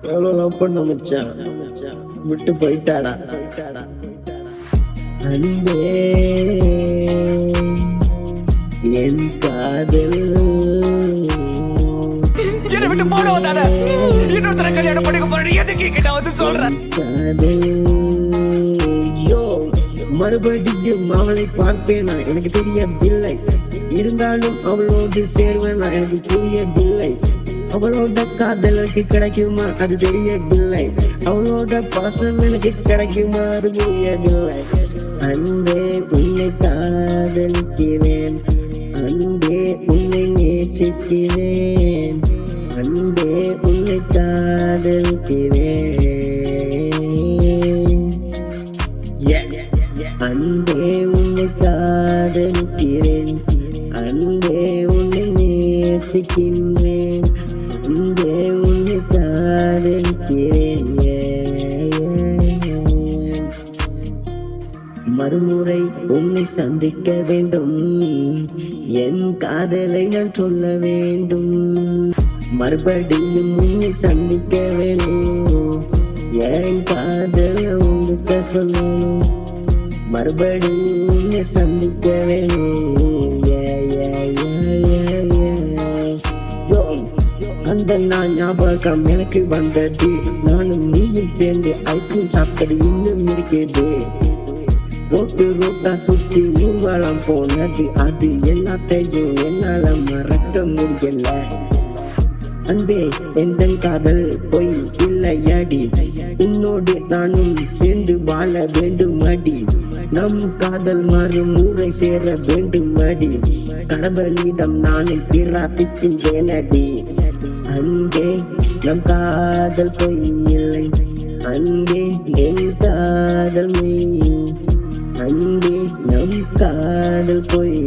எவ்வளோ லவ் பண்ண மச்சான், விட்டு போயிட்டாடா. அன்பே என் காதல் என்னை விட்டு போனவன் தானே இன்னொருத்தர கல்யாணம் பண்ணிக்க போறேன். எதுக்கு கிட்ட வந்து சொல்றேன்? காதல் யோ, மறுபடியும் அவளை பார்ப்பேனா எனக்கு தெரியவில்லை. இருந்தாலும் அவளோடு சேர்வேனா எனக்கு புரியவில்லை. அவளோட காதலுக்கு கிடைக்குமா அது தெரியவில்லை. அவளோட பாசம் எனக்கு கிடைக்குமா அது புரியவில்லை. அன்பே உன்னை காதலிக்கிறேன், அன்பே உன்னை நேசிக்கிறேன், அன்பே உன்னை காதலிக்கிறேன். அன்பே உன்னை காதலிக்கிறேன், அன்பே உன்னை நேசிக்கின்றேன், அன்பே உன்னை காதலிக்கிறேன். மறுமுறை உன்னை சந்திக்க வேண்டும், என் காதலை நான் சொல்ல வேண்டும். மறுபடியும் உன்னை சந்திக்க வேண்டும், என் காதலை உங்களுக்கு சொல்லணும். மறுபடியும் உன்னை சந்திக்க வேண்டும். அந்த நாள் ஞாபகம் எனக்கு வந்தது. நானும் நீயும் சேர்ந்து ஐஸ்கிரீம் சாப்பிட்டது இன்னும் இருக்குது. ரோட்டா சுத்தி ஊர்வலம் போனது, அது எல்லாத்தையும் என்னால மறக்க முடியல. அன்பே எந்த காதல் பொய் இல்லையடி, உன்னோடு நானும் சேர்ந்து வாழ வேண்டும் அடி. நம் காதல் மறுமுறை சேர வேண்டும் அடி. கடவுளிடம் நானும் பிரார்த்திக்கின்றேன் அடி. அன்பே நம் காதல் பொய் இல்லை, அன்பே என் காதல் மெய், அன்பே நம் காதல் பொய்